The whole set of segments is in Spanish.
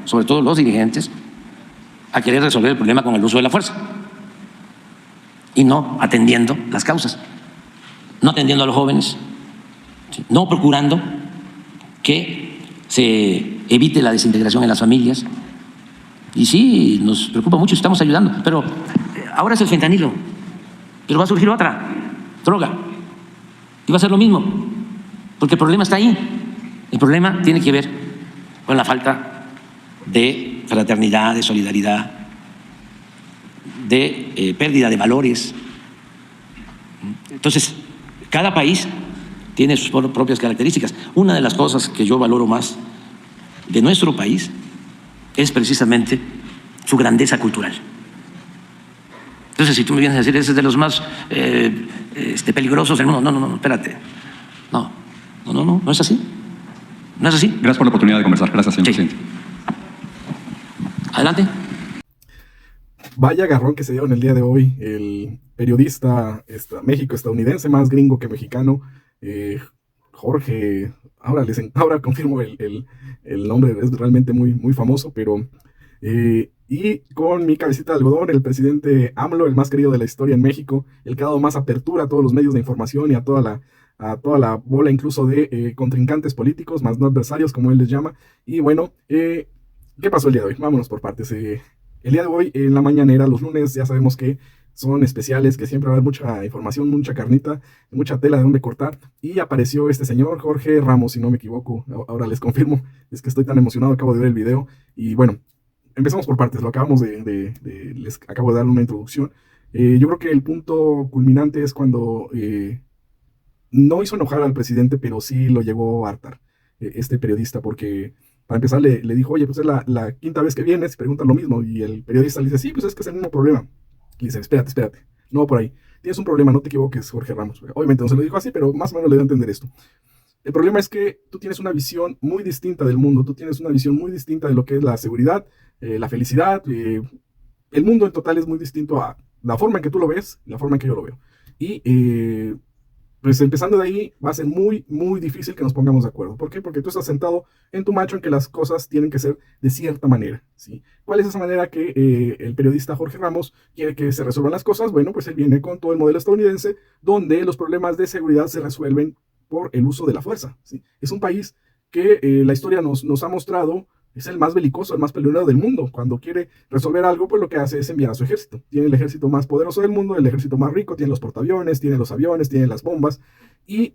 sobre todo los dirigentes, a querer resolver el problema con el uso de la fuerza y no atendiendo las causas, no atendiendo a los jóvenes, no procurando que se evite la desintegración en las familias. Y sí, nos preocupa mucho, estamos ayudando, pero ahora es el fentanilo, pero va a surgir otra droga y va a ser lo mismo, porque el problema está ahí. El problema tiene que ver con la falta de fraternidad, de solidaridad, de pérdida de valores. Entonces, cada país tiene sus propias características. Una de las cosas que yo valoro más de nuestro país es precisamente su grandeza cultural. Entonces, si tú me vienes a decir, ese es de los más peligrosos del mundo, no, espérate. No es así. No es así. Gracias por la oportunidad de conversar. Gracias, señor presidente. Adelante. Vaya agarrón que se dio en el día de hoy el periodista México-estadounidense, más gringo que mexicano, Jorge, ahora confirmo el nombre, es realmente muy, muy famoso, pero y con mi cabecita de algodón, el presidente AMLO, el más querido de la historia en México, el que ha dado más apertura a todos los medios de información y a toda la bola incluso de contrincantes políticos, más no adversarios, como él les llama. Y bueno, ¿qué pasó el día de hoy? Vámonos por partes. El día de hoy, en la mañanera, los lunes, ya sabemos que son especiales, que siempre va a haber mucha información, mucha carnita, mucha tela de donde cortar. Y apareció este señor, Jorge Ramos, si no me equivoco. Ahora les confirmo, es que estoy tan emocionado, acabo de ver el video. Y bueno, empezamos por partes, les acabo de dar una introducción. Yo creo que el punto culminante es cuando no hizo enojar al presidente, pero sí lo llegó a hartar este periodista, porque para empezar le dijo, oye, pues es la quinta vez que vienes, pregunta lo mismo, y el periodista le dice, sí, pues es que es el mismo problema. Le dice, espérate, no va por ahí, tienes un problema, no te equivoques, Jorge Ramos. Obviamente no se lo dijo así, pero más o menos le dio a entender esto. El problema es que tú tienes una visión muy distinta del mundo, tú tienes una visión muy distinta de lo que es la seguridad, la felicidad, el mundo en total es muy distinto a la forma en que tú lo ves y la forma en que yo lo veo. Y pues empezando de ahí va a ser muy, muy difícil que nos pongamos de acuerdo. ¿Por qué? Porque tú estás sentado en tu macho en que las cosas tienen que ser de cierta manera, ¿sí? ¿Cuál es esa manera que el periodista Jorge Ramos quiere que se resuelvan las cosas? Bueno, pues él viene con todo el modelo estadounidense, donde los problemas de seguridad se resuelven por el uso de la fuerza, ¿sí? Es un país que la historia nos ha mostrado es el más belicoso, el más peleonero del mundo. Cuando quiere resolver algo, pues lo que hace es enviar a su ejército. Tiene el ejército más poderoso del mundo, el ejército más rico, tiene los portaaviones, tiene los aviones, tiene las bombas. Y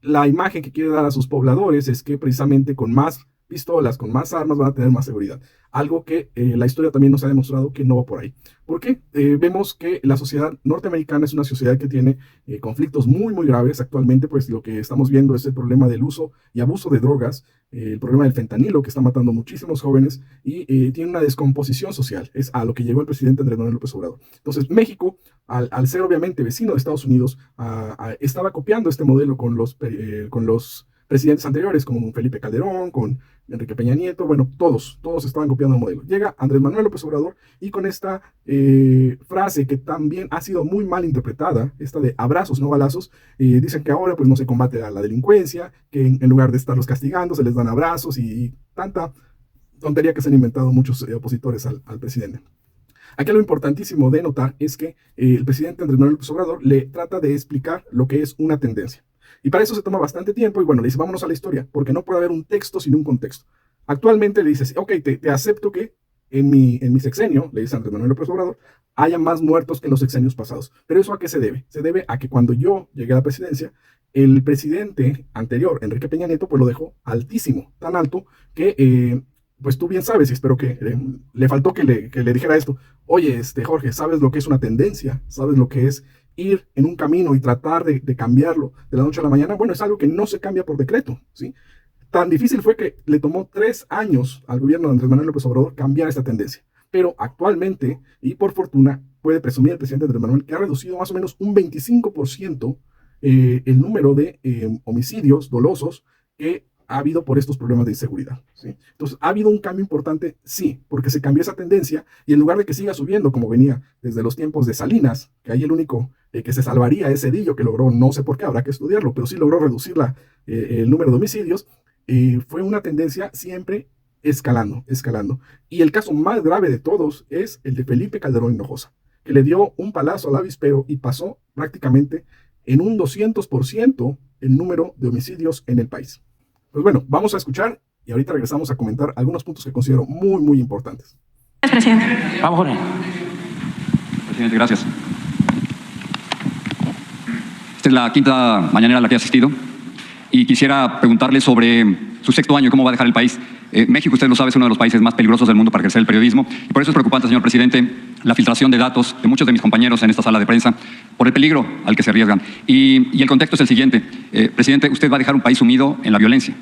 la imagen que quiere dar a sus pobladores es que precisamente con más pistolas, con más armas van a tener más seguridad. Algo que la historia también nos ha demostrado que no va por ahí. ¿Por qué? Vemos que la sociedad norteamericana es una sociedad que tiene conflictos muy, muy graves. Actualmente, pues lo que estamos viendo es el problema del uso y abuso de drogas, el problema del fentanilo que está matando muchísimos jóvenes y tiene una descomposición social. Es a lo que llegó el presidente Andrés Manuel López Obrador. Entonces, México, al ser obviamente vecino de Estados Unidos, estaba copiando este modelo con los presidentes anteriores, como Felipe Calderón, con Enrique Peña Nieto, bueno, todos estaban copiando el modelo. Llega Andrés Manuel López Obrador y con esta frase que también ha sido muy mal interpretada, esta de abrazos, no balazos, dicen que ahora pues no se combate a la delincuencia, que en lugar de estarlos castigando se les dan abrazos y tanta tontería que se han inventado muchos opositores al presidente. Aquí lo importantísimo de notar es que el presidente Andrés Manuel López Obrador le trata de explicar lo que es una tendencia. Y para eso se toma bastante tiempo y bueno, le dice, vámonos a la historia, porque no puede haber un texto sin un contexto. Actualmente le dices, ok, te acepto que en mi sexenio, le dice Andrés Manuel López Obrador, haya más muertos que en los sexenios pasados. Pero ¿eso a qué se debe? Se debe a que cuando yo llegué a la presidencia, el presidente anterior, Enrique Peña Nieto, pues lo dejó altísimo, tan alto que pues tú bien sabes, y espero que le faltó que le dijera esto, oye, Jorge, ¿sabes lo que es una tendencia? ¿Sabes lo que es ir en un camino y tratar de cambiarlo de la noche a la mañana? Bueno, es algo que no se cambia por decreto, ¿sí? Tan difícil fue que le tomó 3 años al gobierno de Andrés Manuel López Obrador cambiar esta tendencia. Pero actualmente, y por fortuna, puede presumir el presidente Andrés Manuel que ha reducido más o menos un 25% el número de homicidios dolosos que ha habido por estos problemas de inseguridad, ¿sí? Entonces, ¿ha habido un cambio importante? Sí, porque se cambió esa tendencia y en lugar de que siga subiendo como venía desde los tiempos de Salinas, que ahí el único que se salvaría es Cedillo, que logró, no sé por qué, habrá que estudiarlo, pero sí logró reducir el número de homicidios, fue una tendencia siempre escalando. Y el caso más grave de todos es el de Felipe Calderón Hinojosa, que le dio un palazo al avispero y pasó prácticamente en un 200% el número de homicidios en el país. Pues bueno, vamos a escuchar y ahorita regresamos a comentar algunos puntos que considero muy importantes. Gracias, presidente. Vamos, Jorge. Presidente, gracias. Esta es la quinta mañanera a la que he asistido y quisiera preguntarle sobre su sexto año y cómo va a dejar el país. México, usted lo sabe, es uno de los países más peligrosos del mundo para ejercer el periodismo y por eso es preocupante, señor presidente, la filtración de datos de muchos de mis compañeros en esta sala de prensa por el peligro al que se arriesgan. Y el contexto es el siguiente. Presidente, usted va a dejar un país sumido en la violencia.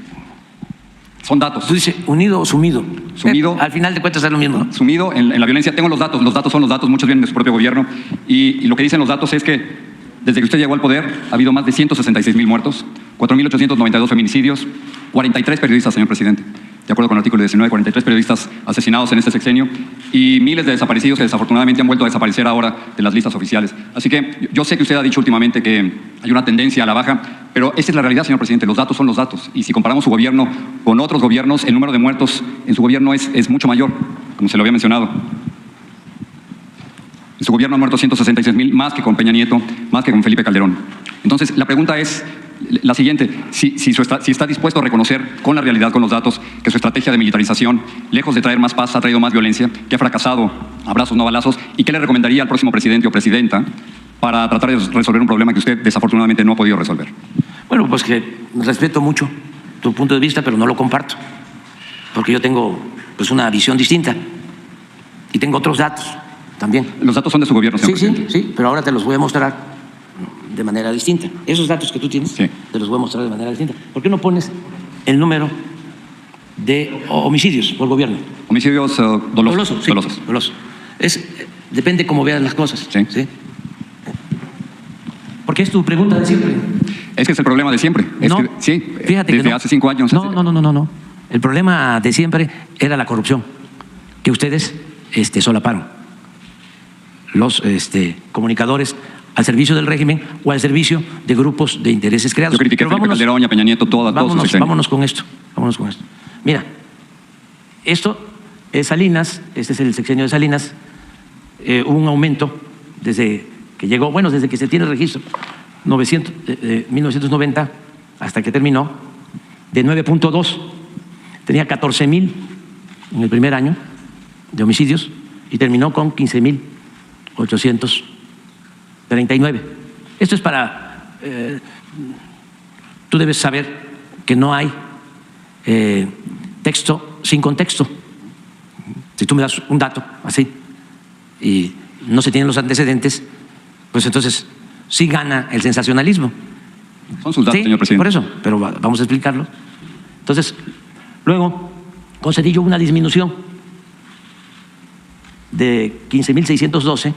Son datos. ¿Tú dices unido o sumido? Sumido. Al final de cuentas es lo mismo, ¿no? Sumido en la violencia. Tengo los datos son los datos, muchos vienen de su propio gobierno y lo que dicen los datos es que desde que usted llegó al poder ha habido más de 166,000 muertos, 4,892 feminicidios, 43 periodistas, señor presidente. De acuerdo con el artículo 19, 43 periodistas asesinados en este sexenio y miles de desaparecidos que desafortunadamente han vuelto a desaparecer ahora de las listas oficiales. Así que yo sé que usted ha dicho últimamente que hay una tendencia a la baja, pero esa es la realidad, señor presidente. Los datos son los datos. Y si comparamos su gobierno con otros gobiernos, el número de muertos en su gobierno es mucho mayor, como se lo había mencionado. En su gobierno han muerto 166,000, más que con Peña Nieto, más que con Felipe Calderón. Entonces, la pregunta es la siguiente. Si está dispuesto a reconocer con la realidad, con los datos, que su estrategia de militarización, lejos de traer más paz, ha traído más violencia, que ha fracasado, abrazos no balazos, y qué le recomendaría al próximo presidente o presidenta para tratar de resolver un problema que usted desafortunadamente no ha podido resolver. Bueno, pues que respeto mucho tu punto de vista, pero no lo comparto, porque yo tengo pues una visión distinta y tengo otros datos también. Los datos son de su gobierno, señor presidente. Sí, pero ahora te los voy a mostrar de manera distinta. Esos datos que tú tienes, sí, te los voy a mostrar de manera distinta. ¿Por qué no pones el número de homicidios por gobierno? Homicidios dolosos. Sí, dolosos. Depende cómo veas las cosas. Sí. Porque es tu pregunta de siempre. Es que es el problema de siempre. Sí, fíjate desde que no. hace 5 años. No. El problema de siempre era la corrupción, que ustedes solaparon. Los comunicadores al servicio del régimen o al servicio de grupos de intereses creados. Yo critiqué a Felipe Calderón y a Peña Nieto, vámonos con esto. Mira, esto es Salinas, este es el sexenio de Salinas. Hubo un aumento desde que llegó, desde que se tiene registro, 1990 hasta que terminó, de 9.2. Tenía 14,000 en el primer año de homicidios y terminó con 15,839. Esto es para... tú debes saber que no hay texto sin contexto. Si tú me das un dato así y no se tienen los antecedentes, pues entonces sí gana el sensacionalismo. Son sus datos, sí, señor presidente. Por eso, pero vamos a explicarlo. Entonces, luego concedí yo una disminución de 15,612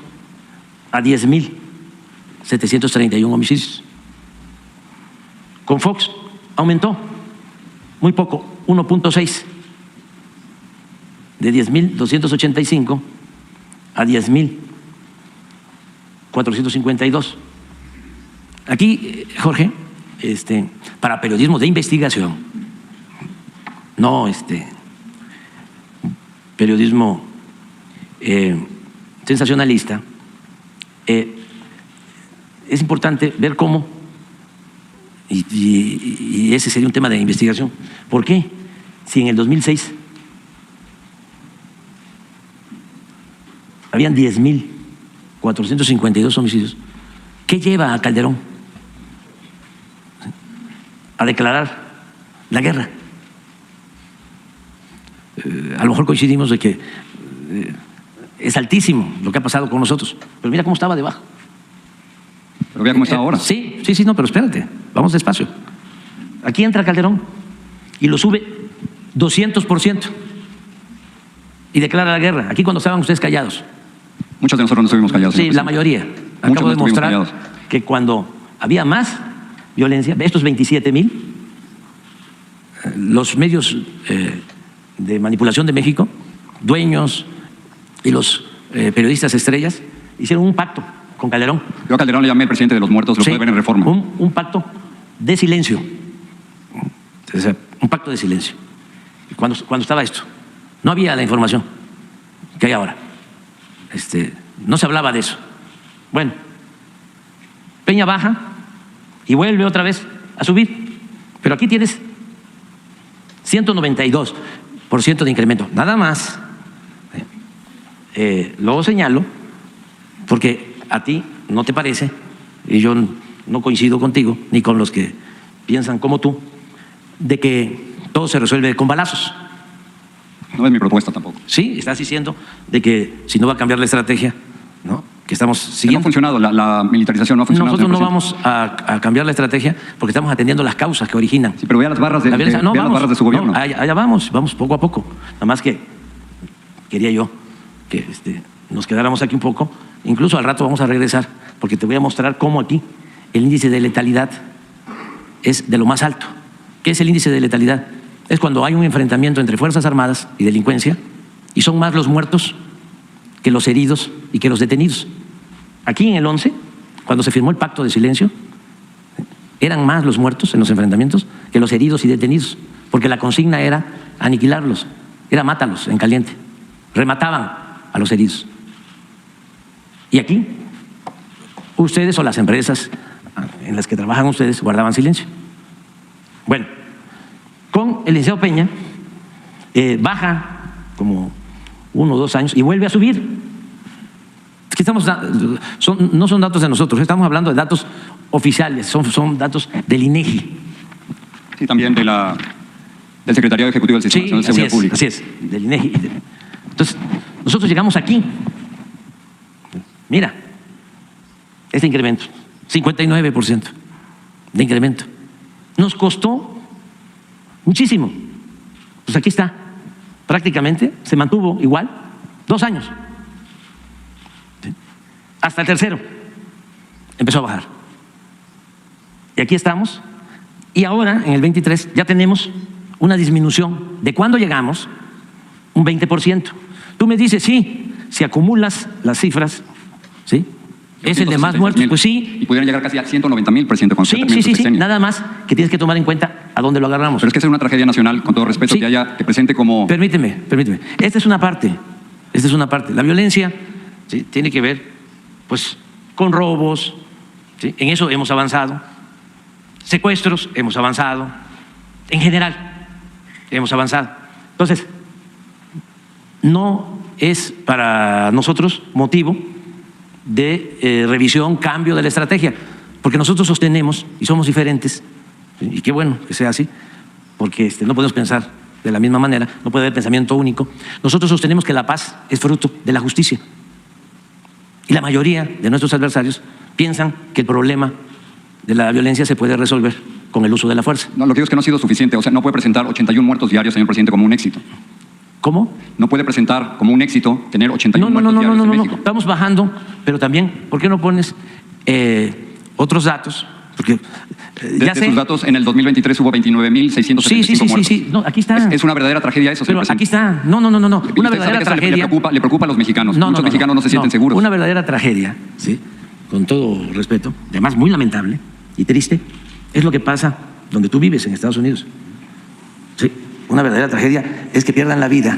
a 10,731 homicidios. Con Fox aumentó muy poco, 1.6, de 10,285 a 10,452. Aquí, Jorge, para periodismo de investigación, no periodismo sensacionalista, es importante ver cómo, y ese sería un tema de investigación, ¿por qué? Si en el 2006 habían 10,452 homicidios, ¿qué lleva a Calderón a declarar la guerra? A lo mejor coincidimos de que es altísimo lo que ha pasado con nosotros, pero mira cómo estaba debajo. Pero vea cómo está ahora. Sí, no, pero espérate, vamos despacio. Aquí entra Calderón y lo sube 200% y declara la guerra. Aquí cuando estaban ustedes callados. Muchos de nosotros no estuvimos callados. Sí, la mayoría. Acabo de mostrar que cuando había más violencia, estos 27,000, los medios de manipulación de México, dueños y los periodistas estrellas, hicieron un pacto con Calderón. Yo a Calderón le llamé el presidente de los muertos, lo puede ver en Reforma. Un pacto de silencio. O sea, un pacto de silencio. ¿Cuándo estaba esto? No había la información que hay ahora. No se hablaba de eso. Bueno, Peña baja y vuelve otra vez a subir. Pero aquí tienes 192% de incremento, nada más. Lo señalo porque a ti no te parece, y yo no coincido contigo, ni con los que piensan como tú, de que todo se resuelve con balazos. No es mi propuesta tampoco. Sí, estás diciendo de que si no va a cambiar la estrategia, ¿no?, que estamos Que no ha siguiendo. funcionado, la militarización no ha funcionado. Nosotros no señor vamos a cambiar la estrategia porque estamos atendiendo las causas que originan. presidente. Sí, pero vea las barras de, La violencia. vea las barras de su gobierno. No, allá vamos poco a poco. Nada más que quería yo que nos quedáramos aquí un poco. Incluso al rato vamos a regresar porque te voy a mostrar cómo aquí el índice de letalidad es de lo más alto. ¿Qué es el índice de letalidad? Es cuando hay un enfrentamiento entre Fuerzas Armadas y delincuencia y son más los muertos que los heridos y que los detenidos. Aquí en el 11, cuando se firmó el pacto de silencio, eran más los muertos en los enfrentamientos que los heridos y detenidos, porque la consigna era aniquilarlos, era mátalos en caliente, remataban a los heridos. Y aquí, ustedes o las empresas en las que trabajan ustedes guardaban silencio. Bueno, con el licenciado Peña baja como 1 o 2 años y vuelve a subir. Es que no son datos de nosotros, estamos hablando de datos oficiales, son datos del INEGI. Sí, también del Secretariado Ejecutivo del Sistema Nacional de Seguridad Pública. Así es, del INEGI. Entonces, nosotros llegamos aquí. Mira, este incremento, 59% de incremento. Nos costó muchísimo. Pues aquí está, prácticamente se mantuvo igual 2 años. Hasta el tercero empezó a bajar. Y aquí estamos. Y ahora, en el 23, ya tenemos una disminución. ¿De cuándo llegamos? Un 20%. Tú me dices, sí, si acumulas las cifras, ¿sí? Es el de más muertos, pues sí. Y pudieran llegar casi a 190,000, presidente. Sí. Nada más que tienes que tomar en cuenta a dónde lo agarramos. Pero es que es una tragedia nacional, con todo respeto, Sí. que presente como... Permíteme. Esta es una parte. La violencia, ¿sí?, tiene que ver, pues, con robos, ¿sí? En eso hemos avanzado. Secuestros, hemos avanzado. En general, hemos avanzado. Entonces, no es para nosotros motivo de revisión, cambio de la estrategia, porque nosotros sostenemos y somos diferentes, y qué bueno que sea así, porque no podemos pensar de la misma manera, no puede haber pensamiento único. Nosotros sostenemos que la paz es fruto de la justicia, y la mayoría de nuestros adversarios piensan que el problema de la violencia se puede resolver con el uso de la fuerza. No, lo que digo es que no ha sido suficiente. O sea, no puede presentar 81 muertos diarios, señor presidente, como un éxito. ¿Cómo? No puede presentar como un éxito tener 81 muertos diarios en México. Estamos bajando, pero también, ¿por qué no pones otros datos? Porque De sus datos, en el 2023 hubo 29,675 muertos. Sí. No, aquí está. Es una verdadera tragedia eso, señor Pero presidente. aquí está. No. Una Y usted verdadera sabe que eso tragedia. le preocupa a los mexicanos. Muchos mexicanos no se sienten seguros. Una verdadera tragedia, ¿sí?, con todo respeto, además muy lamentable y triste, es lo que pasa donde tú vives, en Estados Unidos. Sí, una verdadera tragedia es que pierdan la vida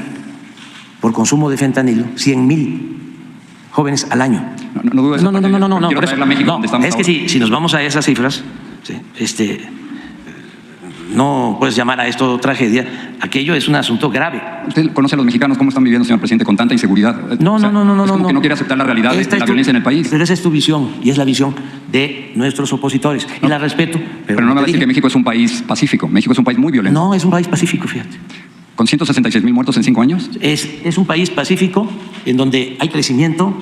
por consumo de fentanilo 100,000 jóvenes al año. No dudes. No. Quiero Por eso, traerla a México, no, donde estamos es que ahora. si nos vamos a esas cifras, ¿sí?, no puedes llamar a esto tragedia. Aquello es un asunto grave. Usted conoce a los mexicanos cómo están viviendo, señor presidente, con tanta inseguridad. No. Es como que no quiere aceptar la realidad de la violencia en el país. Pero esa es tu visión y es la visión de nuestros opositores. Y la respeto. Pero no me va a decir que México es un país pacífico. México es un país muy violento. No, es un país pacífico, fíjate. ¿Con 166,000 muertos en 5 años? Es un país pacífico en donde hay crecimiento,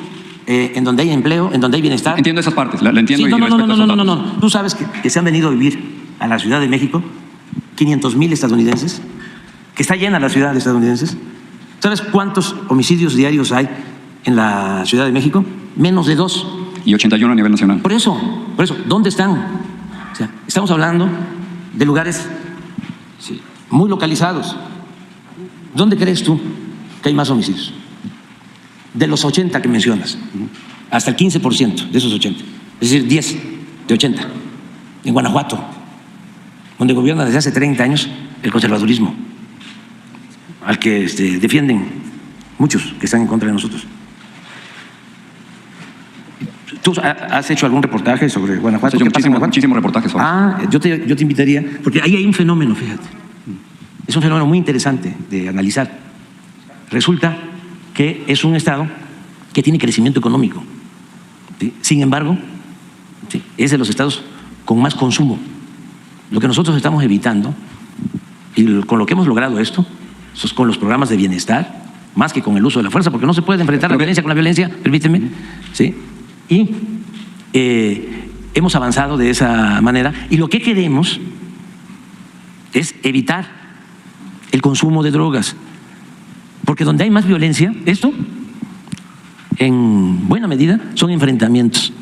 en donde hay empleo, en donde hay bienestar. Entiendo esas partes, la entiendo Sí, y respeto esos datos. no. Tú sabes que se han venido a vivir a la Ciudad de México 500,000 estadounidenses, que está llena la ciudad de estadounidenses. ¿Sabes cuántos homicidios diarios hay en la Ciudad de México? Menos de 2. Y 81 a nivel nacional. Por eso, ¿dónde están? O sea, estamos hablando de lugares muy localizados. ¿Dónde crees tú que hay más homicidios? De los 80 que mencionas, hasta el 15% de esos 80, es decir, 10 de 80. En Guanajuato, donde gobierna desde hace 30 años el conservadurismo. al que defienden muchos que están en contra de nosotros. ¿Tú has hecho algún reportaje sobre Guanajuato? He hecho muchísimos reportajes sobre yo te invitaría, porque ahí hay un fenómeno, fíjate. Es un fenómeno muy interesante de analizar. Resulta que es un estado que tiene crecimiento económico. ¿Sí? Sin embargo, ¿sí?, es de los estados con más consumo. Lo que nosotros estamos evitando, y con lo que hemos logrado esto, es con los programas de bienestar, más que con el uso de la fuerza, porque no se puede enfrentar la violencia con la violencia, permíteme, ¿sí? Y hemos avanzado de esa manera, y lo que queremos es evitar el consumo de drogas, porque donde hay más violencia, esto, en buena medida, son enfrentamientos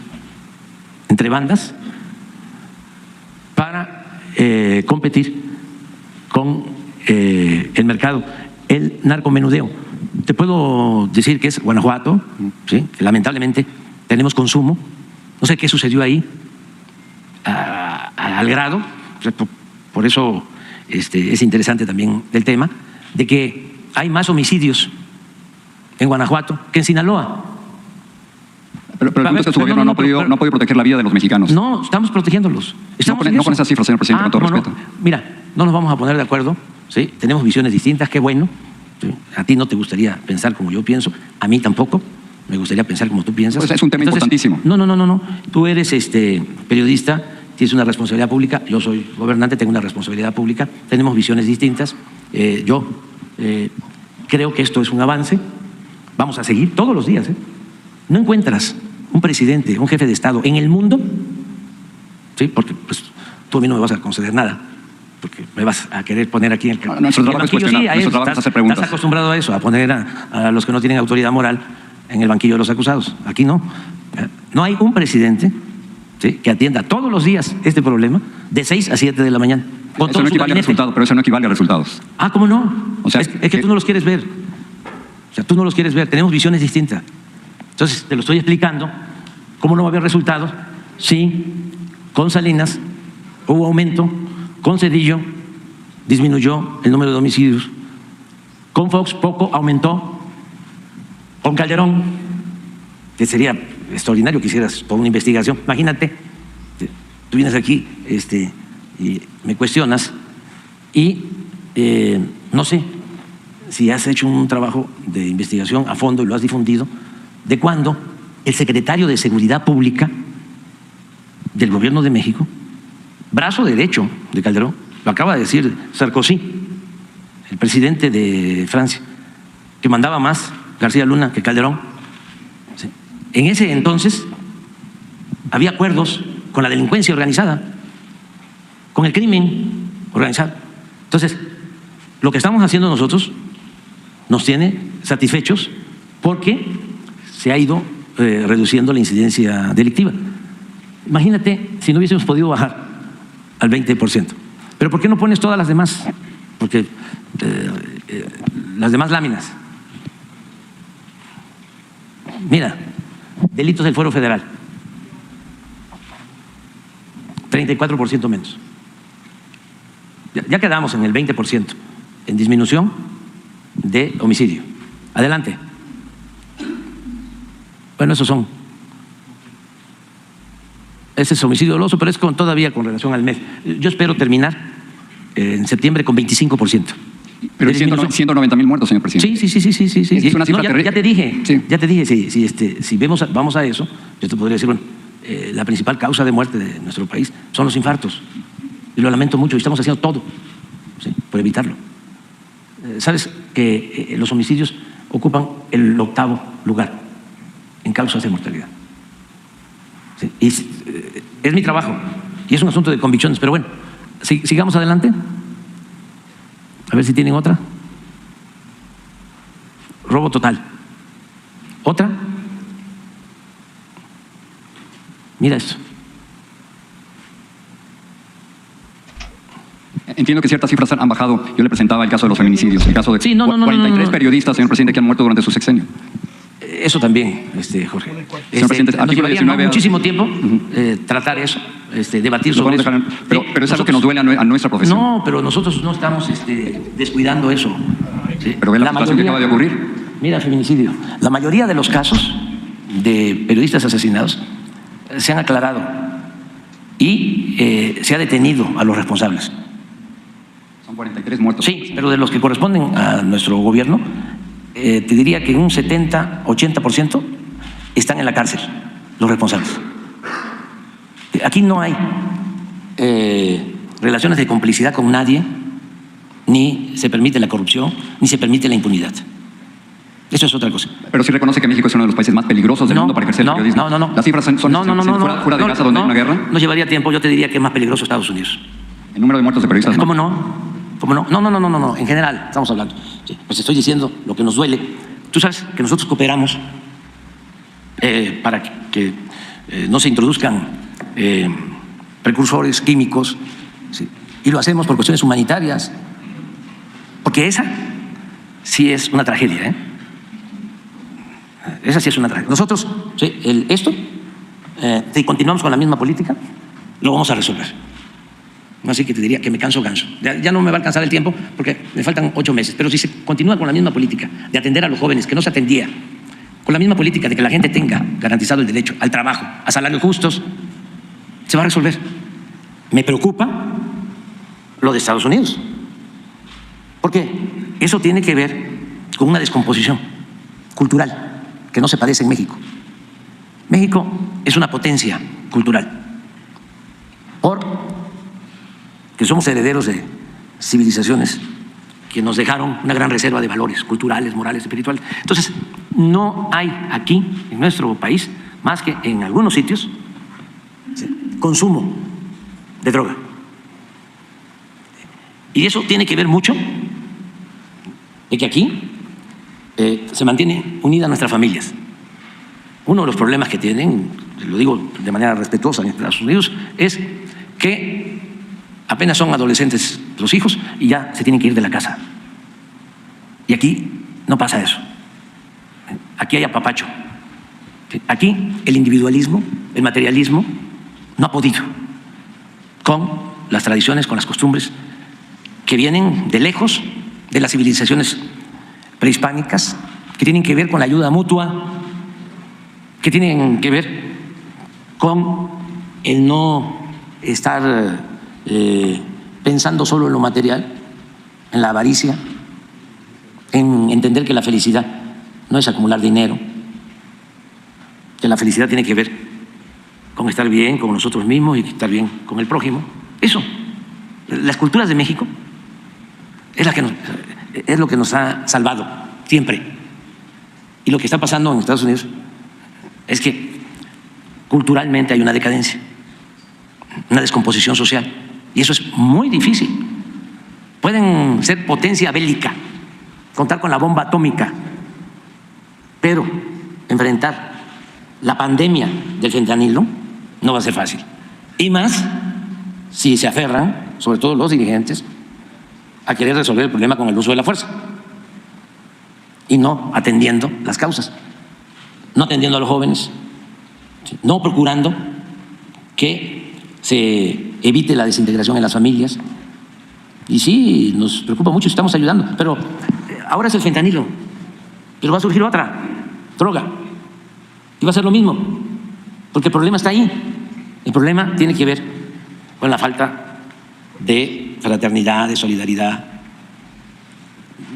entre bandas para competir con el mercado, el narcomenudeo. Te puedo decir que es Guanajuato, ¿sí? Lamentablemente tenemos consumo. No sé qué sucedió ahí al grado, por eso es interesante también el tema, de que hay más homicidios en Guanajuato que en Sinaloa. Pero el punto es que su gobierno no ha podido proteger la vida de los mexicanos. No, estamos protegiéndolos. No con esas cifras, señor presidente, con todo respeto. No. Mira, no nos vamos a poner de acuerdo, ¿sí? Tenemos visiones distintas, qué bueno. ¿Sí? A ti no te gustaría pensar como yo pienso, a mí tampoco. Me gustaría pensar como tú piensas. Pues es un tema importantísimo. No. Tú eres periodista, tienes una responsabilidad pública. Yo soy gobernante, tengo una responsabilidad pública. Tenemos visiones distintas. Yo creo que esto es un avance. Vamos a seguir todos los días. No encuentras un presidente, un jefe de Estado en el mundo, ¿sí? Porque pues, tú a mí no me vas a conceder nada, porque me vas a querer poner aquí en el nuestro trabajo es cuestionar, nuestro trabajo es hacer preguntas. Estás acostumbrado a eso, a poner a los que no tienen autoridad moral en el banquillo de los acusados. Aquí no. No hay un presidente, ¿sí?, que atienda todos los días este problema de 6 a 7 de la mañana. Con eso no equivale a resultados, pero eso no equivale a resultados. ¿Cómo no? O sea, es que tú no los quieres ver. O sea, tú no los quieres ver. Tenemos visiones distintas. Entonces, te lo estoy explicando. ¿Cómo no va a haber resultados? Sí, con Salinas hubo aumento, con Zedillo disminuyó el número de homicidios, con Fox poco aumentó, con Calderón, que sería extraordinario que hicieras toda una investigación. Imagínate, tú vienes aquí y me cuestionas y no sé si has hecho un trabajo de investigación a fondo y lo has difundido, de cuando el secretario de Seguridad Pública del Gobierno de México, brazo derecho de Calderón, lo acaba de decir Sarkozy, el presidente de Francia, que mandaba más García Luna que Calderón. ¿Sí? En ese entonces había acuerdos con la delincuencia organizada, con el crimen organizado. Entonces, lo que estamos haciendo nosotros nos tiene satisfechos porque se ha ido reduciendo la incidencia delictiva. Imagínate si no hubiésemos podido bajar al 20%. ¿Pero por qué no pones todas las demás? Porque las demás láminas. Mira, delitos del Fuero Federal, 34% menos. Ya quedamos en el 20% en disminución de homicidio. Adelante. Bueno, ese es homicidio doloso, pero es todavía con relación al mes. Yo espero terminar en septiembre con 25%. Pero 190,000 muertos, señor presidente. Sí. Es una cifra terrible. Ya te dije, sí. si vamos a eso, yo te podría decir, bueno, la principal causa de muerte de nuestro país son los infartos. Y lo lamento mucho, y estamos haciendo todo, ¿sí?, por evitarlo. Sabes que los homicidios ocupan el 8º lugar en causas de mortalidad. ¿Sí? Y es mi trabajo y es un asunto de convicciones, pero bueno, sigamos adelante. A ver si tienen otra. Robo total. ¿Otra? Mira esto. Entiendo que ciertas cifras han bajado. Yo le presentaba el caso de los feminicidios, el caso de 43 periodistas, señor presidente, que han muerto durante su sexenio. Eso también, Jorge. Señor presidente, nos llevaría muchísimo tiempo tratar eso, debatir sobre eso. Pero es algo que nos duele a nuestra profesión. No, pero nosotros no estamos descuidando eso. Sí. Pero ve la situación que acaba de ocurrir. Mira, feminicidio. La mayoría de los casos de periodistas asesinados se han aclarado y se ha detenido a los responsables. Son 43 muertos. Sí, pero de los que corresponden a nuestro gobierno, te diría que un 70-80% están en la cárcel, los responsables. Aquí no hay relaciones de complicidad con nadie, ni se permite la corrupción, ni se permite la impunidad. Eso es otra cosa. Pero sí reconoce que México es uno de los países más peligrosos del mundo para ejercer el periodismo. No. Las cifras son fuera de casa donde hay una guerra. No llevaría tiempo, yo te diría que es más peligroso Estados Unidos. El número de muertos de periodistas. ¿Cómo no? ¿Cómo no? No. En general, estamos hablando. Sí, pues estoy diciendo lo que nos duele. Tú sabes que nosotros cooperamos para que no se introduzcan precursores químicos, ¿sí? Y lo hacemos por cuestiones humanitarias, porque esa sí es una tragedia, ¿eh? Esa sí es una tragedia. Nosotros, ¿sí? Si continuamos con la misma política, lo vamos a resolver. Así que te diría que me canso. Ya no me va a alcanzar el tiempo porque me faltan 8 meses. Pero si se continúa con la misma política de atender a los jóvenes que no se atendía, con la misma política de que la gente tenga garantizado el derecho al trabajo, a salarios justos, se va a resolver. Me preocupa lo de Estados Unidos, porque eso tiene que ver con una descomposición cultural que no se padece en México. México es una potencia cultural, porque somos herederos de civilizaciones que nos dejaron una gran reserva de valores culturales, morales, espirituales. Entonces, no hay aquí, en nuestro país, más que en algunos sitios, consumo de droga. Y eso tiene que ver mucho de que aquí se mantiene unida nuestras familias. Uno de los problemas que tienen, lo digo de manera respetuosa en Estados Unidos, es que apenas son adolescentes los hijos y ya se tienen que ir de la casa. Y aquí no pasa eso. Aquí hay apapacho. Aquí el individualismo, el materialismo, no ha podido con las tradiciones, con las costumbres que vienen de lejos de las civilizaciones prehispánicas, que tienen que ver con la ayuda mutua, que tienen que ver con el no estar pensando solo en lo material, en la avaricia, en entender que la felicidad no es acumular dinero, que la felicidad tiene que ver con estar bien con nosotros mismos y estar bien con el prójimo. Eso, las culturas de México es lo que nos ha salvado siempre. Y lo que está pasando en Estados Unidos es que culturalmente hay una decadencia, una descomposición social, y eso es muy difícil. Pueden ser potencia bélica, contar con la bomba atómica, pero enfrentar la pandemia del fentanilo no va a ser fácil. Y más si se aferran, sobre todo los dirigentes, a querer resolver el problema con el uso de la fuerza y no atendiendo las causas, no atendiendo a los jóvenes, no procurando que se evite la desintegración en las familias. Y sí, nos preocupa mucho, estamos ayudando, pero ahora es el fentanilo, pero va a surgir otra droga y va a ser lo mismo, porque el problema está ahí. El problema tiene que ver con la falta de fraternidad, de solidaridad,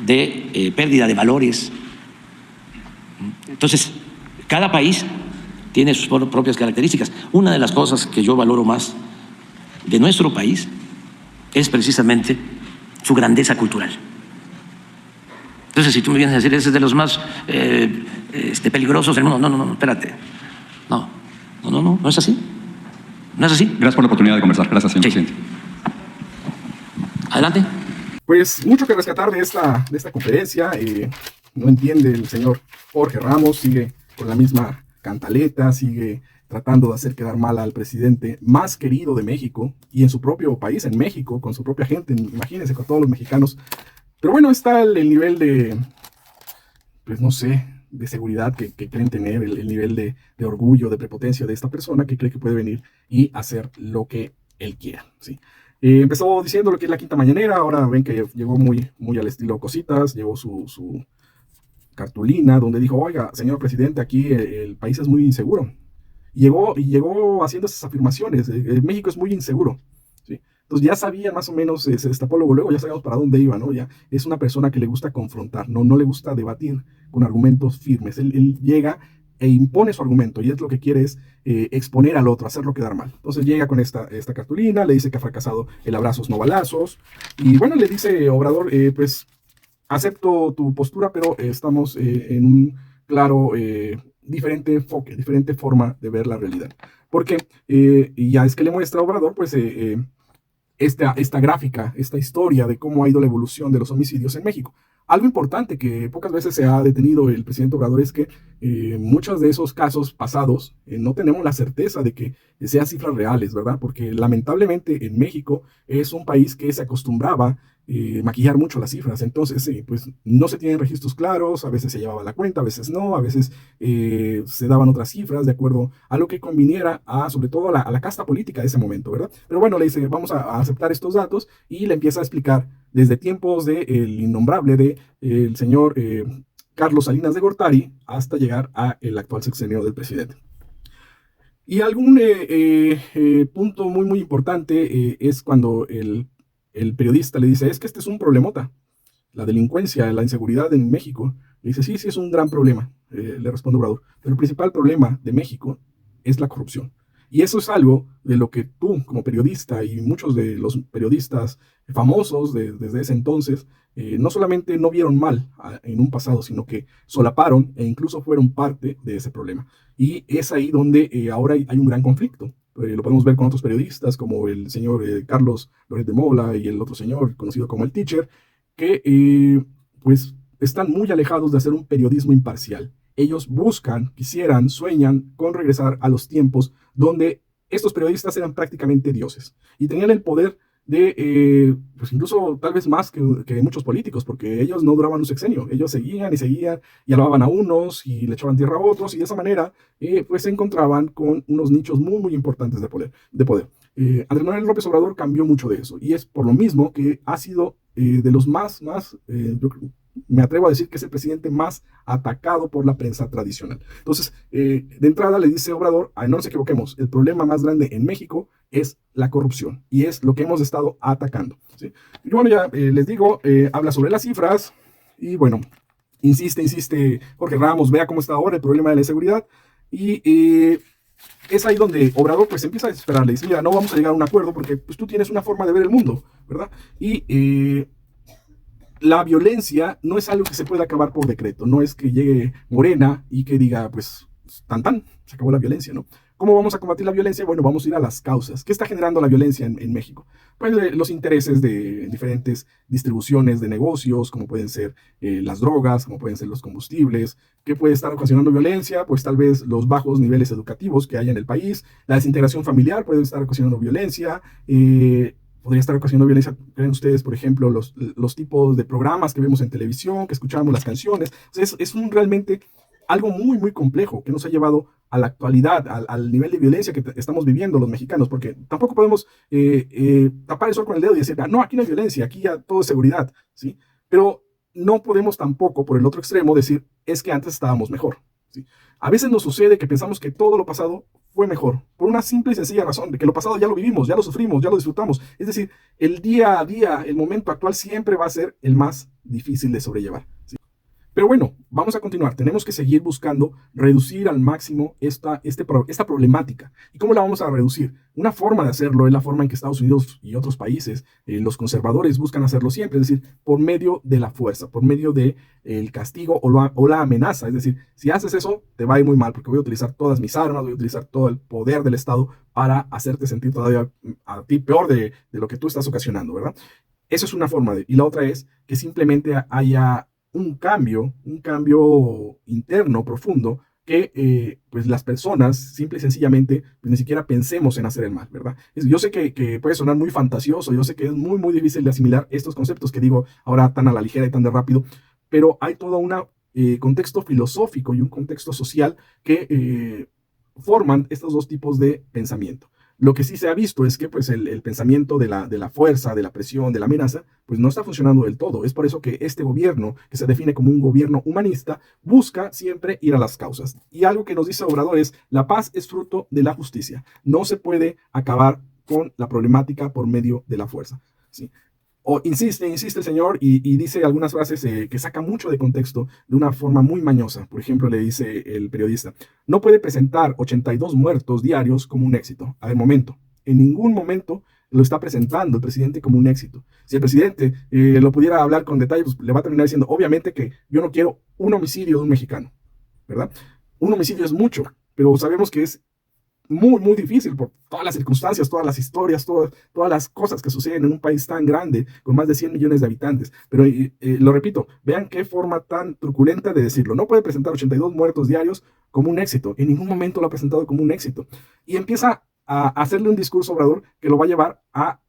de pérdida de valores. Entonces, cada país tiene sus propias características. Una de las cosas que yo valoro más de nuestro país es precisamente su grandeza cultural. Entonces, si tú me vienes a decir, ese es de los más peligrosos del mundo, no, espérate. No es así. No es así. Gracias por la oportunidad de conversar. Gracias, señor presidente. Adelante. Pues mucho que rescatar de esta conferencia. No entiende el señor Jorge Ramos, sigue con la misma cantaleta, sigue tratando de hacer quedar mal al presidente más querido de México y en su propio país, en México, con su propia gente, imagínense, con todos los mexicanos. Pero bueno, está el nivel de, pues no sé, de seguridad que creen tener, el nivel de orgullo, de prepotencia de esta persona que cree que puede venir y hacer lo que él quiera, ¿sí? Empezó diciendo lo que es la quinta mañanera, ahora ven que llegó muy al estilo cositas, llevó su cartulina donde dijo, oiga, señor presidente, aquí el país es muy inseguro. Y llegó haciendo esas afirmaciones, México es muy inseguro, ¿sí? Entonces ya sabía más o menos, se destapó luego, ya sabíamos para dónde iba, ¿no? Ya es una persona que le gusta confrontar, no le gusta debatir con argumentos firmes. Él llega e impone su argumento y es lo que quiere es exponer al otro, hacerlo quedar mal. Entonces llega con esta cartulina, le dice que ha fracasado el abrazos no balazos y bueno, le dice Obrador, pues acepto tu postura, pero estamos en un claro diferente enfoque, diferente forma de ver la realidad. Porque y ya es que le muestra a Obrador, pues esta gráfica, esta historia de cómo ha ido la evolución de los homicidios en México. Algo importante que pocas veces se ha detenido el presidente Obrador es que muchos de esos casos pasados no tenemos la certeza de que sean cifras reales, ¿verdad? Porque lamentablemente en México es un país que se acostumbraba maquillar mucho las cifras, entonces pues no se tienen registros claros, a veces se llevaba la cuenta, a veces no, a veces se daban otras cifras de acuerdo a lo que conviniera sobre todo a la casta política de ese momento, ¿verdad? Pero bueno, le dice, vamos a aceptar estos datos y le empieza a explicar desde tiempos del innombrable de el señor Carlos Salinas de Gortari hasta llegar a el actual sexenio del presidente. Y algún punto muy importante es cuando el periodista le dice, es que este es un problemota, la delincuencia, la inseguridad en México. Le dice, sí, es un gran problema, le responde Obrador, pero el principal problema de México es la corrupción. Y eso es algo de lo que tú, como periodista, y muchos de los periodistas famosos desde ese entonces, no solamente no vieron mal en un pasado, sino que solaparon e incluso fueron parte de ese problema. Y es ahí donde ahora hay un gran conflicto. Lo podemos ver con otros periodistas, como el señor Carlos Loret de Mola y el otro señor conocido como el Teacher, que pues están muy alejados de hacer un periodismo imparcial. Ellos buscan, quisieran, sueñan con regresar a los tiempos donde estos periodistas eran prácticamente dioses y tenían el poder de, pues incluso tal vez más que muchos políticos, porque ellos no duraban un sexenio, ellos seguían y alababan a unos y le echaban tierra a otros y de esa manera pues se encontraban con unos nichos muy importantes de poder. Andrés Manuel López Obrador cambió mucho de eso y es por lo mismo que ha sido de los yo me atrevo a decir que es el presidente más atacado por la prensa tradicional. Entonces, de entrada le dice Obrador, no nos equivoquemos, el problema más grande en México es la corrupción y es lo que hemos estado atacando, ¿sí? Y bueno, ya les digo, habla sobre las cifras y bueno, insiste Jorge Ramos, vea cómo está ahora el problema de la inseguridad y es ahí donde Obrador pues empieza a desesperar, le dice, mira, no vamos a llegar a un acuerdo porque pues, tú tienes una forma de ver el mundo, ¿verdad? Y la violencia no es algo que se pueda acabar por decreto, no es que llegue Morena y que diga, pues, se acabó la violencia, ¿no? ¿Cómo vamos a combatir la violencia? Bueno, vamos a ir a las causas. ¿Qué está generando la violencia en México? Pues los intereses de diferentes distribuciones de negocios, como pueden ser las drogas, como pueden ser los combustibles. ¿Qué puede estar ocasionando violencia? Pues tal vez los bajos niveles educativos que hay en el país, la desintegración familiar puede estar ocasionando violencia, podría estar ocasionando violencia, creen ustedes, por ejemplo, los tipos de programas que vemos en televisión, que escuchamos las canciones. O sea, es realmente algo muy complejo que nos ha llevado a la actualidad, al nivel de violencia que estamos viviendo los mexicanos, porque tampoco podemos tapar el sol con el dedo y decir, no, aquí no hay violencia, aquí ya todo es seguridad, ¿sí? Pero no podemos tampoco, por el otro extremo, decir, es que antes estábamos mejor, ¿sí? A veces nos sucede que pensamos que todo lo pasado fue mejor, por una simple y sencilla razón, de que lo pasado ya lo vivimos, ya lo sufrimos, ya lo disfrutamos. Es decir, el día a día, el momento actual siempre va a ser el más difícil de sobrellevar, ¿sí? Pero bueno, vamos a continuar. Tenemos que seguir buscando reducir al máximo esta problemática. ¿Y cómo la vamos a reducir? Una forma de hacerlo es la forma en que Estados Unidos y otros países, los conservadores, buscan hacerlo siempre, es decir, por medio de la fuerza, por medio del castigo o la amenaza. Es decir, si haces eso, te va a ir muy mal, porque voy a utilizar todas mis armas, voy a utilizar todo el poder del Estado para hacerte sentir todavía a ti peor de lo que tú estás ocasionando, ¿verdad? Eso es una forma y la otra es que simplemente haya un cambio interno profundo que pues las personas simple y sencillamente pues ni siquiera pensemos en hacer el mal, ¿verdad? Yo sé que puede sonar muy fantasioso, yo sé que es muy difícil de asimilar estos conceptos que digo ahora tan a la ligera y tan de rápido, pero hay todo un contexto filosófico y un contexto social que forman estos dos tipos de pensamiento. Lo que sí se ha visto es que pues, el pensamiento de la fuerza, de la presión, de la amenaza, pues no está funcionando del todo. Es por eso que este gobierno, que se define como un gobierno humanista, busca siempre ir a las causas. Y algo que nos dice Obrador es, la paz es fruto de la justicia. No se puede acabar con la problemática por medio de la fuerza. ¿Sí? O insiste el señor y dice algunas frases que saca mucho de contexto de una forma muy mañosa. Por ejemplo, le dice el periodista, no puede presentar 82 muertos diarios como un éxito. A ver, momento, en ningún momento lo está presentando el presidente como un éxito. Si el presidente lo pudiera hablar con detalle, pues le va a terminar diciendo, obviamente que yo no quiero un homicidio de un mexicano, ¿verdad? Un homicidio es mucho, pero sabemos que es muy, muy difícil por todas las circunstancias, todas las historias, todas las cosas que suceden en un país tan grande, con más de 100 millones de habitantes. Pero lo repito, vean qué forma tan truculenta de decirlo. No puede presentar 82 muertos diarios como un éxito. En ningún momento lo ha presentado como un éxito. Y empieza a hacerle un discurso Obrador que lo va a llevar a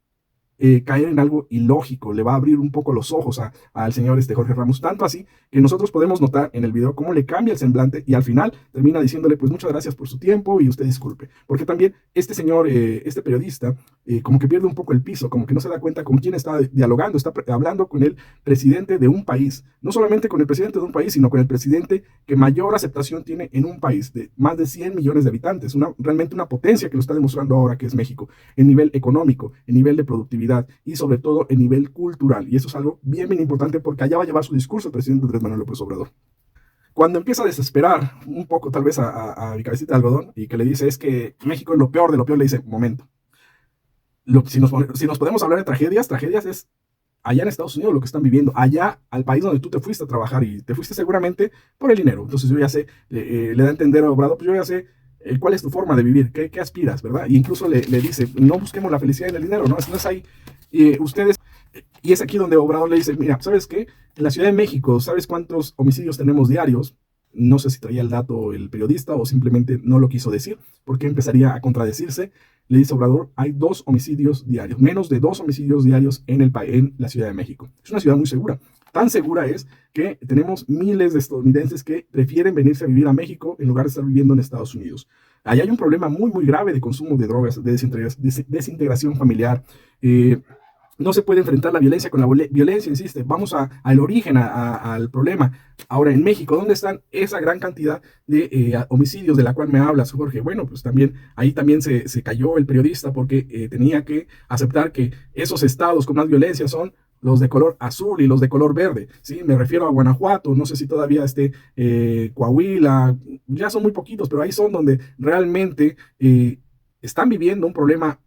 caer en algo ilógico, le va a abrir un poco los ojos al señor Jorge Ramos, tanto así que nosotros podemos notar en el video cómo le cambia el semblante y al final termina diciéndole pues muchas gracias por su tiempo y usted disculpe, porque también este señor, este periodista, como que pierde un poco el piso, como que no se da cuenta con quién está dialogando, está hablando con el presidente de un país, no solamente con el presidente de un país, sino con el presidente que mayor aceptación tiene en un país de más de 100 millones de habitantes, realmente una potencia que lo está demostrando ahora que es México, en nivel económico, en nivel de productividad, y sobre todo en nivel cultural. Y eso es algo bien, bien importante porque allá va a llevar su discurso el presidente Andrés Manuel López Obrador. Cuando empieza a desesperar un poco tal vez a mi cabecita de algodón y que le dice es que México es lo peor de lo peor, le dice, momento, si nos podemos hablar de tragedias es allá en Estados Unidos lo que están viviendo, allá al país donde tú te fuiste a trabajar y te fuiste seguramente por el dinero. Entonces yo ya sé, le da a entender a Obrador, pues yo ya sé cuál es tu forma de vivir, qué aspiras, ¿verdad? Y incluso le dice, no busquemos la felicidad en el dinero, no es ahí. Ustedes, y es aquí donde Obrador le dice, mira, ¿sabes qué? En la Ciudad de México, ¿sabes cuántos homicidios tenemos diarios? No sé si traía el dato el periodista o simplemente no lo quiso decir, porque empezaría a contradecirse. Le dice Obrador, hay 2 homicidios diarios, menos de 2 homicidios diarios en la Ciudad de México. Es una ciudad muy segura. Tan segura es que tenemos miles de estadounidenses que prefieren venirse a vivir a México en lugar de estar viviendo en Estados Unidos. Allá hay un problema muy, muy grave de consumo de drogas, de desintegración familiar. No se puede enfrentar la violencia con la violencia, insiste. Vamos al origen, al problema. Ahora, en México, ¿dónde están esa gran cantidad de homicidios de la cual me hablas, Jorge? Bueno, pues ahí también se cayó el periodista porque tenía que aceptar que esos estados con más violencia son los de color azul y los de color verde, ¿sí? Me refiero a Guanajuato, no sé si todavía Coahuila, ya son muy poquitos, pero ahí son donde realmente están viviendo un problema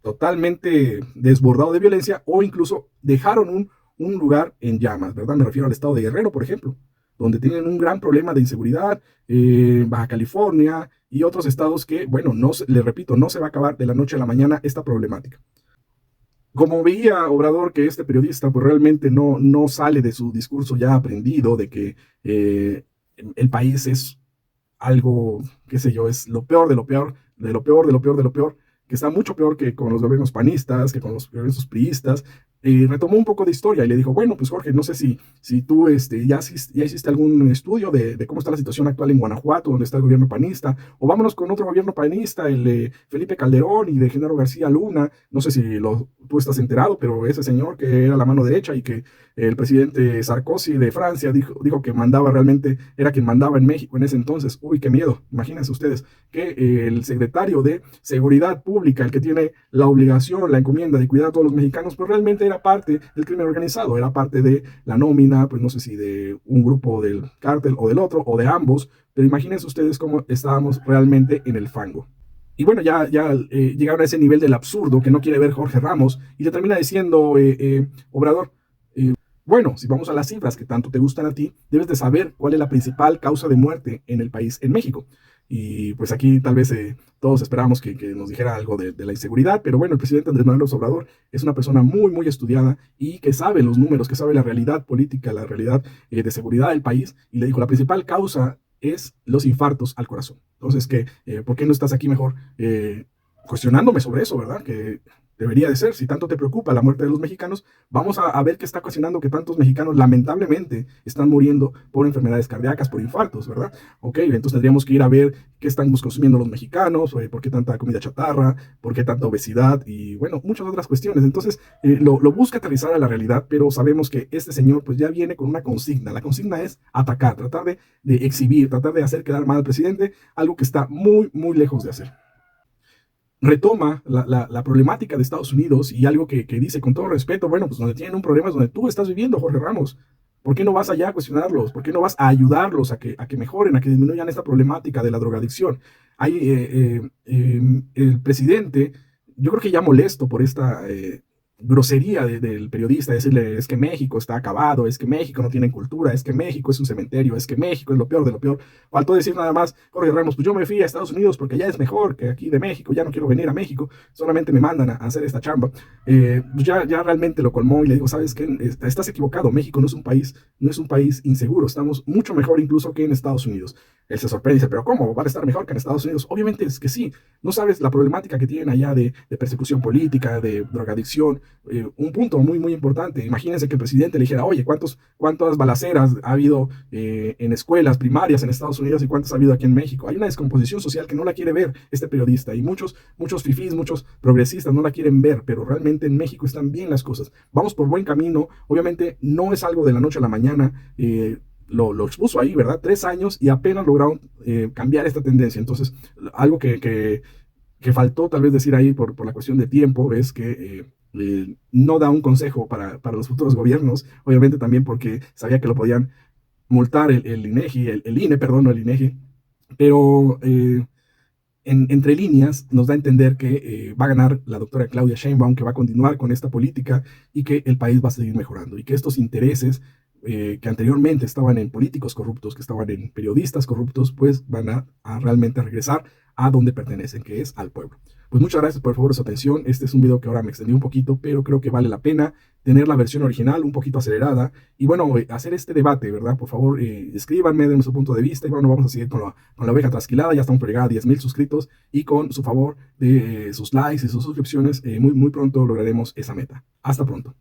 totalmente desbordado de violencia o incluso dejaron un lugar en llamas, ¿verdad? Me refiero al estado de Guerrero, por ejemplo, donde tienen un gran problema de inseguridad, Baja California y otros estados que, bueno, les repito, no se va a acabar de la noche a la mañana esta problemática. Como veía Obrador que este periodista pues realmente no sale de su discurso ya aprendido de que el país es algo, qué sé yo, es lo peor de lo peor, de lo peor, de lo peor, de lo peor, que está mucho peor que con los gobiernos panistas, que con los gobiernos priistas, retomó un poco de historia y le dijo, bueno, pues Jorge, no sé si tú ya hiciste algún estudio de cómo está la situación actual en Guanajuato, donde está el gobierno panista, o vámonos con otro gobierno panista, el de Felipe Calderón y de Genaro García Luna, no sé si tú estás enterado, pero ese señor que era la mano derecha y que el presidente Sarkozy de Francia dijo que mandaba realmente, era quien mandaba en México en ese entonces. Uy, qué miedo, imagínense ustedes, que el secretario de Seguridad Pública, el que tiene la obligación, la encomienda de cuidar a todos los mexicanos, pues realmente era parte del crimen organizado, era parte de la nómina, pues no sé si de un grupo del cártel o del otro, o de ambos, pero imagínense ustedes cómo estábamos realmente en el fango. Y bueno, ya llegaron a ese nivel del absurdo que no quiere ver Jorge Ramos, y le termina diciendo Obrador, bueno, si vamos a las cifras que tanto te gustan a ti, debes de saber cuál es la principal causa de muerte en el país, en México. Y pues aquí tal vez todos esperábamos que nos dijera algo de la inseguridad, pero bueno, el presidente Andrés Manuel López Obrador es una persona muy, muy estudiada y que sabe los números, que sabe la realidad política, la realidad de seguridad del país, y le dijo, la principal causa es los infartos al corazón. Entonces, ¿por qué no estás aquí mejor cuestionándome sobre eso, verdad? Que debería de ser. Si tanto te preocupa la muerte de los mexicanos, vamos a ver qué está ocasionando que tantos mexicanos lamentablemente están muriendo por enfermedades cardíacas, por infartos, ¿verdad? Ok, entonces tendríamos que ir a ver qué están consumiendo los mexicanos, por qué tanta comida chatarra, por qué tanta obesidad y, bueno, muchas otras cuestiones. Entonces, lo busca aterrizar a la realidad, pero sabemos que este señor pues ya viene con una consigna. La consigna es atacar, tratar de exhibir, tratar de hacer quedar mal al presidente, algo que está muy, muy lejos de hacer. Retoma la problemática de Estados Unidos y algo que dice con todo respeto, bueno, pues donde tienen un problema es donde tú estás viviendo, Jorge Ramos. ¿Por qué no vas allá a cuestionarlos? ¿Por qué no vas a ayudarlos a que mejoren, a que disminuyan esta problemática de la drogadicción? El presidente, yo creo que ya molesto por esta grosería del periodista, decirle es que México está acabado, es que México no tiene cultura, es que México es un cementerio, es que México es lo peor de lo peor. Faltó decir nada más, Jorge Ramos, pues yo me fui a Estados Unidos porque allá es mejor que aquí de México, ya no quiero venir a México, solamente me mandan a hacer esta chamba. Pues ya realmente lo colmó y le digo, ¿sabes qué? Estás equivocado, México no es un país inseguro, estamos mucho mejor incluso que en Estados Unidos. Él se sorprende y dice, pero ¿cómo? ¿Van a estar mejor que en Estados Unidos? Obviamente es que sí. No sabes la problemática que tienen allá de persecución política, de drogadicción. Un punto muy, muy importante. Imagínense que el presidente le dijera, oye, ¿cuántas balaceras ha habido en escuelas primarias en Estados Unidos y cuántas ha habido aquí en México? Hay una descomposición social que no la quiere ver este periodista y muchos fifís, muchos progresistas no la quieren ver, pero realmente en México están bien las cosas. Vamos por buen camino. Obviamente no es algo de la noche a la mañana. Lo expuso ahí, ¿verdad? 3 años y apenas lograron cambiar esta tendencia. Entonces, algo que faltó tal vez decir ahí por la cuestión de tiempo es que no da un consejo para los futuros gobiernos, obviamente también porque sabía que lo podían multar el INEGI, el INE, perdón, no el INEGI, pero entre líneas nos da a entender que va a ganar la doctora Claudia Sheinbaum, que va a continuar con esta política y que el país va a seguir mejorando y que estos intereses que anteriormente estaban en políticos corruptos, que estaban en periodistas corruptos, pues van a realmente regresar a donde pertenecen, que es al pueblo. Pues muchas gracias por el favor de su atención. Este es un video que ahora me extendí un poquito, pero creo que vale la pena tener la versión original un poquito acelerada y bueno, hacer este debate, ¿verdad? Por favor, escríbanme de nuestro punto de vista y bueno, vamos a seguir con la oveja trasquilada. Ya estamos por llegar a 10,000 suscritos y con su favor de sus likes y sus suscripciones, muy, muy pronto lograremos esa meta. Hasta pronto.